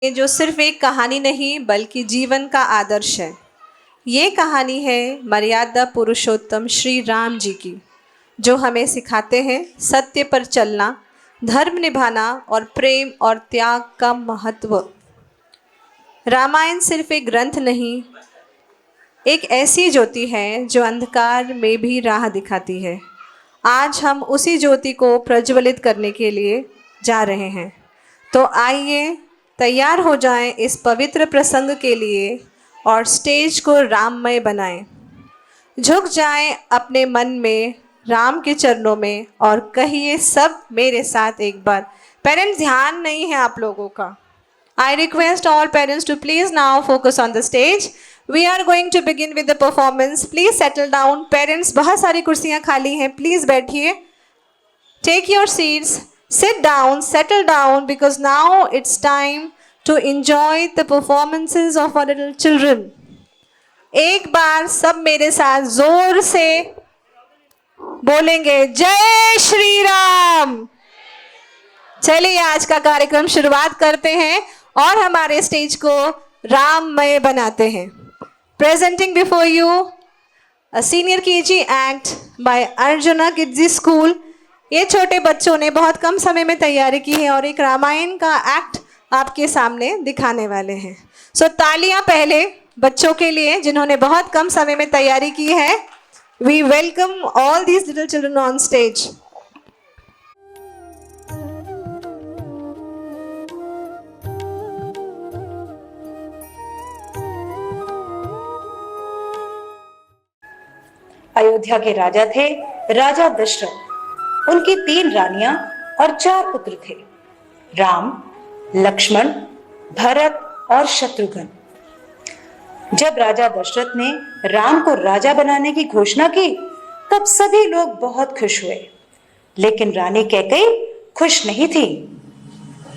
ये जो सिर्फ एक कहानी नहीं बल्कि जीवन का आदर्श है। ये कहानी है मर्यादा पुरुषोत्तम श्री राम जी की, जो हमें सिखाते हैं सत्य पर चलना, धर्म निभाना और प्रेम और त्याग का महत्व। रामायण सिर्फ एक ग्रंथ नहीं, एक ऐसी ज्योति है जो अंधकार में भी राह दिखाती है। आज हम उसी ज्योति को प्रज्वलित करने के लिए जा रहे हैं। तो आइए तैयार हो जाएं इस पवित्र प्रसंग के लिए और स्टेज को राममय बनाएं। झुक जाएं अपने मन में राम के चरणों में और कहिए सब मेरे साथ एक बार। पेरेंट्स, ध्यान नहीं है आप लोगों का। I request all parents to please now focus on the stage. We are going to begin with the performance. Please settle down. Parents, बहुत सारी कुर्सियाँ खाली हैं. Please बैठिए. Take your seats. Sit down. Settle down because now it's time to enjoy the performances of our little children. एक बार सब मेरे साथ जोर से बोलेंगे, जय श्री राम। चलिए आज का कार्यक्रम शुरुआत करते हैं और हमारे स्टेज को राममय बनाते हैं। Presenting before you a senior KG act by arjuna kids school. ये छोटे बच्चों ने बहुत कम समय में तैयारी की है और एक रामायण का एक्ट आपके सामने दिखाने वाले हैं। सो तालियां पहले बच्चों के लिए जिन्होंने बहुत कम समय में तैयारी की है। We welcome all these little children on stage. Ayodhya के राजा थे राजा दशरथ। उनकी 3 रानियां और 4 पुत्र थे, राम, लक्ष्मण, भरत और शत्रुघ्न। जब राजा दशरथ ने राम को राजा बनाने की घोषणा की तब सभी लोग बहुत खुश हुए, लेकिन रानी कैकेयी खुश नहीं थी।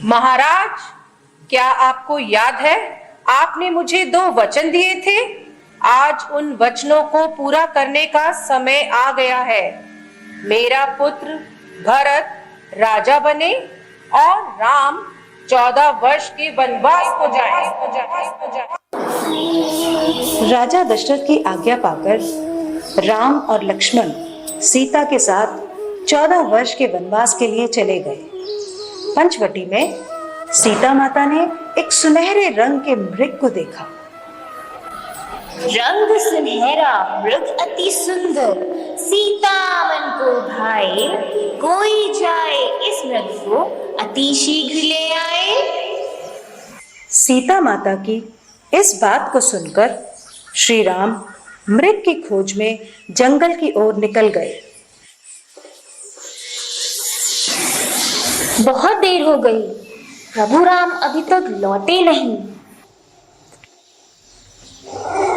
महाराज, क्या आपको याद है आपने मुझे 2 वचन दिए थे? आज उन वचनों को पूरा करने का समय आ गया है। मेरा पुत्र भरत राजा बने और राम 14 वर्ष के वनवास को जाए। राजा दशरथ की आज्ञा पाकर राम और लक्ष्मण सीता के साथ 14 वर्ष के वनवास के लिए चले गए। पंचवटी में सीता माता ने एक सुनहरे रंग के मृग को देखा। रंग सुनहरा मृग अति सुंदर, सीता मन को भाए, कोई जाए इस मृग को अति शीघ्र ले आए। सीता माता की इस बात को सुनकर श्री राम मृग की खोज में जंगल की ओर निकल गए। बहुत देर हो गई, प्रभु राम अभी तक लौटे नहीं।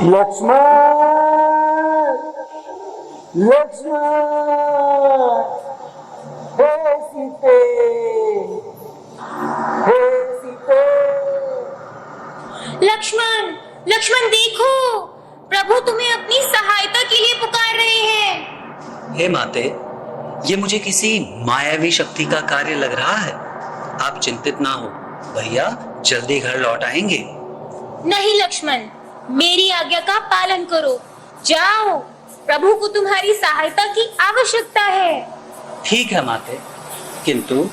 लक्ष्मण, लक्ष्मण, हे सीते, हे सीते। लक्ष्मण, लक्ष्मण देखो, प्रभु तुम्हें अपनी सहायता के लिए पुकार रहे हैं। हे माते, ये मुझे किसी मायावी शक्ति का कार्य लग रहा है। आप चिंतित ना हो, भैया जल्दी घर लौट आएंगे। नहीं लक्ष्मण, मेरी आज्ञा का पालन करो। जाओ, प्रभु को तुम्हारी सहायता की आवश्यकता है। ठीक है माते, किंतु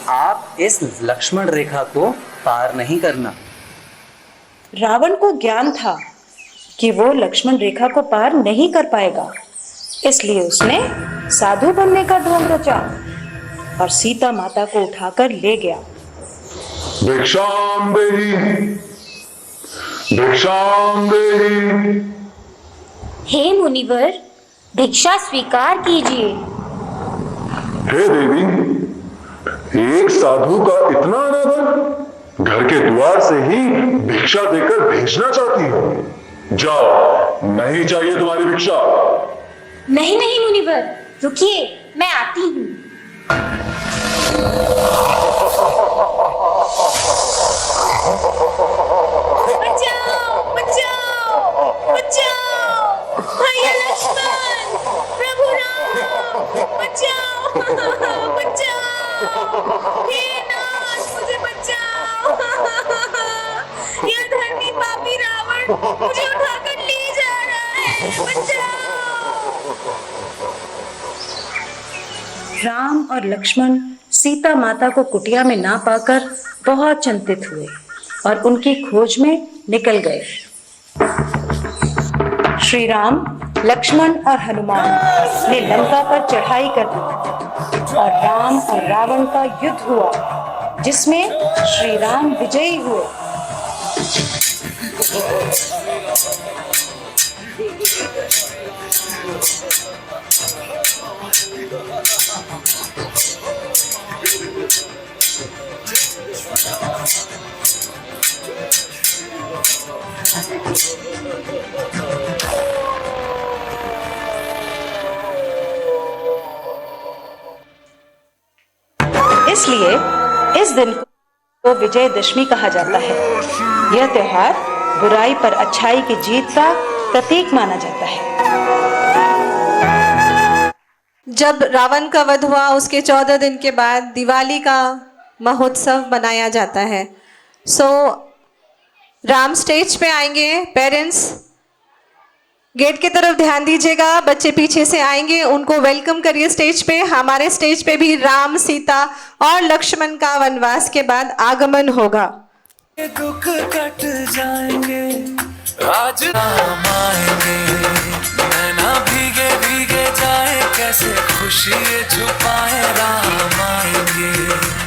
आप इस लक्ष्मण रेखा को पार नहीं करना। रावण को ज्ञान था कि वो लक्ष्मण रेखा को पार नहीं कर पाएगा, इसलिए उसने साधु बनने का ढोंग रचा और सीता माता को उठाकर ले गया। भिक्षाम देहि, भिक्षाम देहि। हे मुनिवर, भिक्षा स्वीकार कीजिए। हे देवी, एक साधु का इतना अनादर, घर के द्वार से ही भिक्षा देकर भेजना चाहती हो। जाओ, नहीं चाहिए तुम्हारी भिक्षा। नहीं नहीं मुनिवर, रुकिए, मैं आती हूँ। बचाओ, बचाओ, बचाओ, भैया लक्ष्मण, प्रभु राम, बचाओ, बचाओ, हे नाथ, मुझे बचाओ। मुझे उठाकर ले जा रहा है, बचाओ। राम और लक्ष्मण सीता माता को कुटिया में ना पाकर बहुत चिंतित हुए और उनकी खोज में निकल गए। श्री राम, लक्ष्मण और हनुमान ने लंका पर चढ़ाई कर दी और राम और रावण का युद्ध हुआ, जिसमें श्री राम विजयी हुए। इसलिए इस दिन को विजयदशमी कहा जाता है। यह त्योहार बुराई पर अच्छाई की जीत का प्रतीक माना जाता है। जब रावण का वध हुआ उसके 14 दिन के बाद दिवाली का महोत्सव मनाया जाता है। राम स्टेज पे आएंगे। पेरेंट्स गेट की तरफ ध्यान दीजिएगा, बच्चे पीछे से आएंगे, उनको वेलकम करिए स्टेज पे। हमारे स्टेज पे भी राम, सीता और लक्ष्मण का वनवास के बाद आगमन होगा। दुख कट जाएंगे, आज राम आएंगे, नैना भीगे भीगे जाए, कैसे खुशी छुपाए, राम आएंगे।